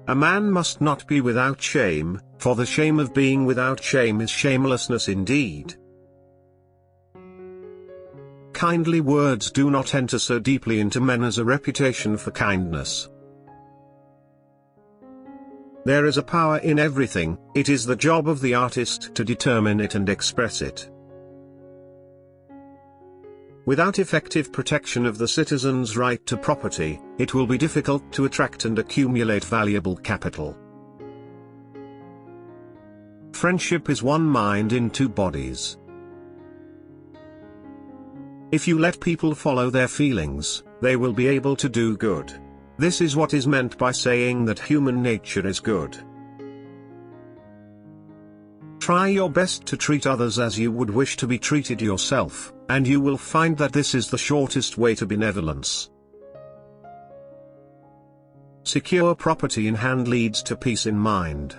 A man must not be without shame, for the shame of being without shame is shamelessness indeed. Kindly words do not enter so deeply into men as a reputation for kindness. There is a power in everything, it is the job of the artist to determine it and express it. Without effective protection of the citizen's right to property, it will be difficult to attract and accumulate valuable capital. Friendship is one mind in two bodies. If you let people follow their feelings, they will be able to do good. This is what is meant by saying that human nature is good. Try your best to treat others as you would wish to be treated yourself, and you will find that this is the shortest way to benevolence. Secure property in hand leads to peace in mind.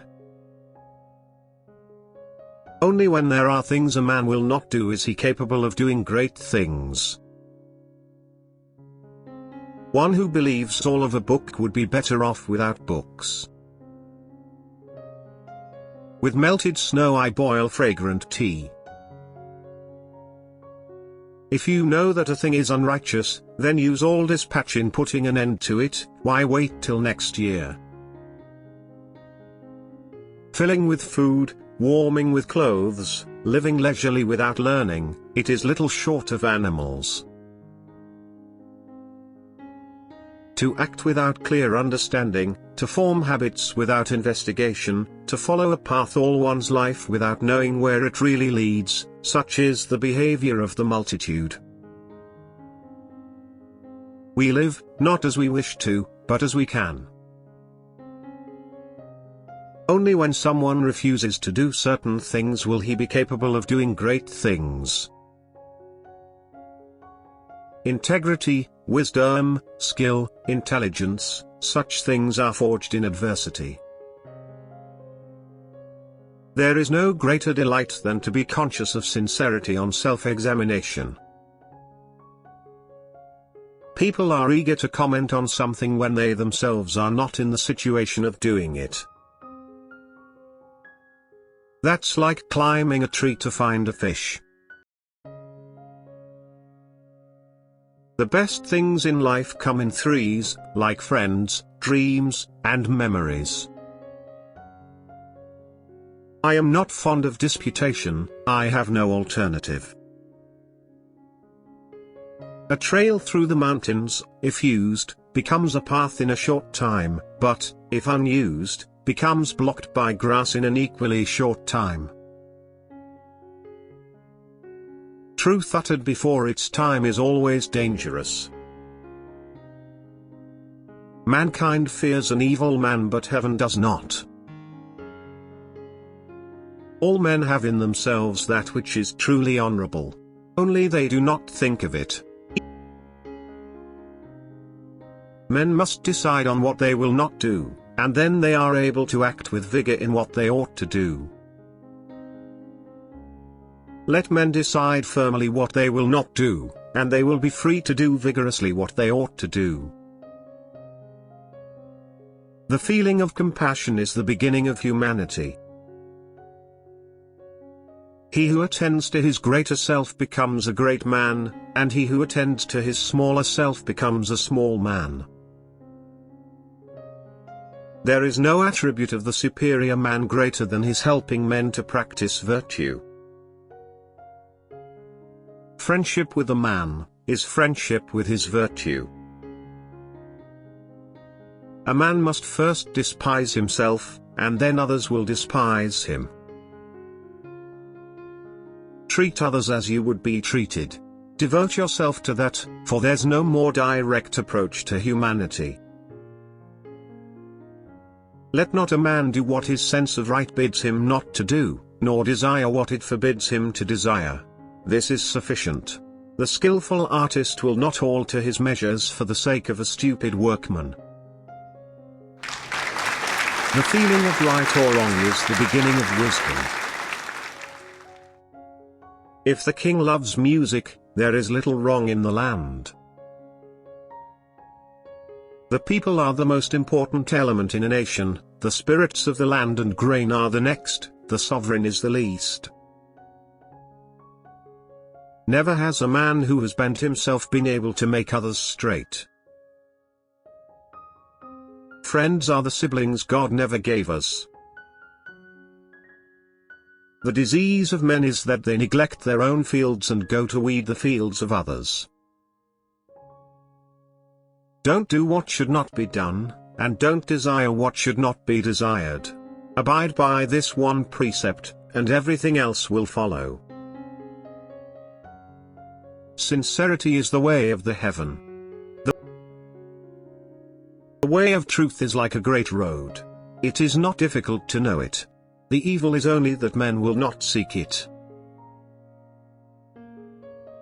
Only when there are things a man will not do is he capable of doing great things. One who believes all of a book would be better off without books. With melted snow I boil fragrant tea. If you know that a thing is unrighteous, then use all dispatch in putting an end to it. Why wait till next year? Filling with food, warming with clothes, living leisurely without learning, it is little short of animals. To act without clear understanding, to form habits without investigation, to follow a path all one's life without knowing where it really leads, such is the behavior of the multitude. We live, not as we wish to, but as we can. Only when someone refuses to do certain things will he be capable of doing great things. Integrity, wisdom, skill, intelligence, such things are forged in adversity. There is no greater delight than to be conscious of sincerity on self-examination. People are eager to comment on something when they themselves are not in the situation of doing it. That's like climbing a tree to find a fish. The best things in life come in threes, like friends, dreams, and memories. I am not fond of disputation, I have no alternative. A trail through the mountains, if used, becomes a path in a short time, but, if unused, becomes blocked by grass in an equally short time. Truth uttered before its time is always dangerous. Mankind fears an evil man, but heaven does not. All men have in themselves that which is truly honorable. Only they do not think of it. Men must decide on what they will not do, and then they are able to act with vigor in what they ought to do. Let men decide firmly what they will not do, and they will be free to do vigorously what they ought to do. The feeling of compassion is the beginning of humanity. He who attends to his greater self becomes a great man, and he who attends to his smaller self becomes a small man. There is no attribute of the superior man greater than his helping men to practice virtue. Friendship with a man is friendship with his virtue. A man must first despise himself, and then others will despise him. Treat others as you would be treated. Devote yourself to that, for there's no more direct approach to humanity. Let not a man do what his sense of right bids him not to do, nor desire what it forbids him to desire. This is sufficient. The skillful artist will not alter his measures for the sake of a stupid workman. The feeling of right or wrong is the beginning of wisdom. If the king loves music, there is little wrong in the land. The people are the most important element in a nation, the spirits of the land and grain are the next, the sovereign is the least. Never has a man who has bent himself been able to make others straight. Friends are the siblings God never gave us. The disease of men is that they neglect their own fields and go to weed the fields of others. Don't do what should not be done, and don't desire what should not be desired. Abide by this one precept, and everything else will follow. Sincerity is the way of the heaven. The way of truth is like a great road. It is not difficult to know it. The evil is only that men will not seek it.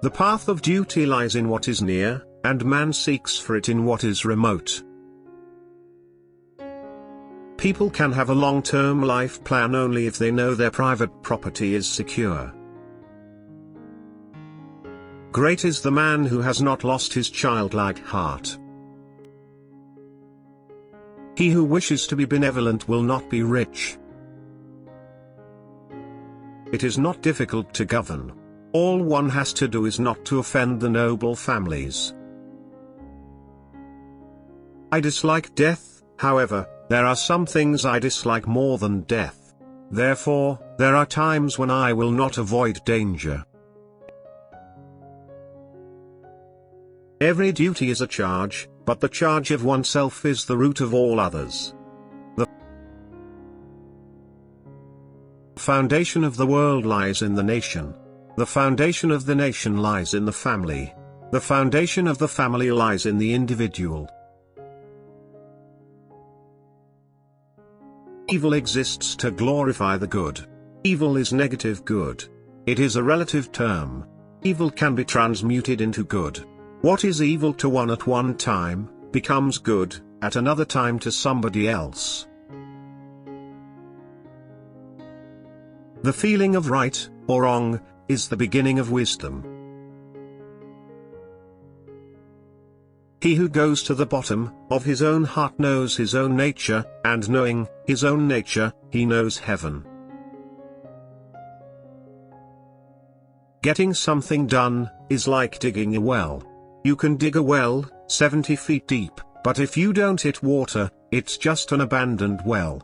The path of duty lies in what is near, and man seeks for it in what is remote. People can have a long-term life plan only if they know their private property is secure. Great is the man who has not lost his childlike heart. He who wishes to be benevolent will not be rich. It is not difficult to govern. All one has to do is not to offend the noble families. I dislike death, however, there are some things I dislike more than death. Therefore, there are times when I will not avoid danger. Every duty is a charge, but the charge of oneself is the root of all others. The foundation of the world lies in the nation. The foundation of the nation lies in the family. The foundation of the family lies in the individual. Evil exists to glorify the good. Evil is negative good. It is a relative term. Evil can be transmuted into good. What is evil to one at one time, becomes good, at another time to somebody else. The feeling of right, or wrong, is the beginning of wisdom. He who goes to the bottom of his own heart knows his own nature, and knowing his own nature, he knows heaven. Getting something done is like digging a well. You can dig a well 70 feet deep, but if you don't hit water, it's just an abandoned well.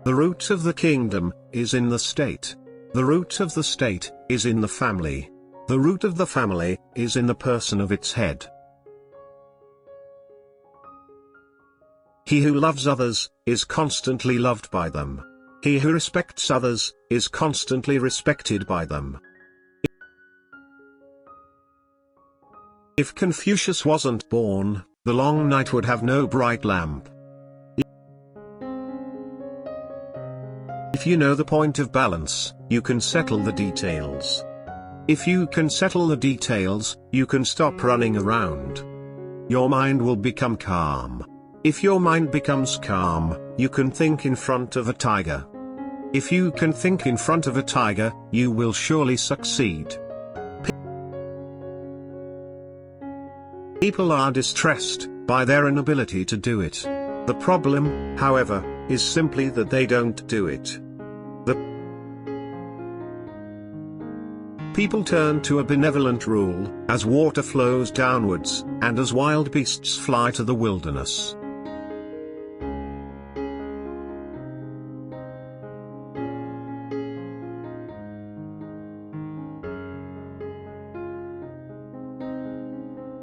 The root of the kingdom is in the state. The root of the state is in the family. The root of the family is in the person of its head. He who loves others is constantly loved by them. He who respects others is constantly respected by them. If Confucius wasn't born, the long night would have no bright lamp. If you know the point of balance, you can settle the details. If you can settle the details, you can stop running around. Your mind will become calm. If your mind becomes calm, you can think in front of a tiger. If you can think in front of a tiger, you will surely succeed. People are distressed by their inability to do it. The problem, however, is simply that they don't do it. People turn to a benevolent rule, as water flows downwards, and as wild beasts fly to the wilderness.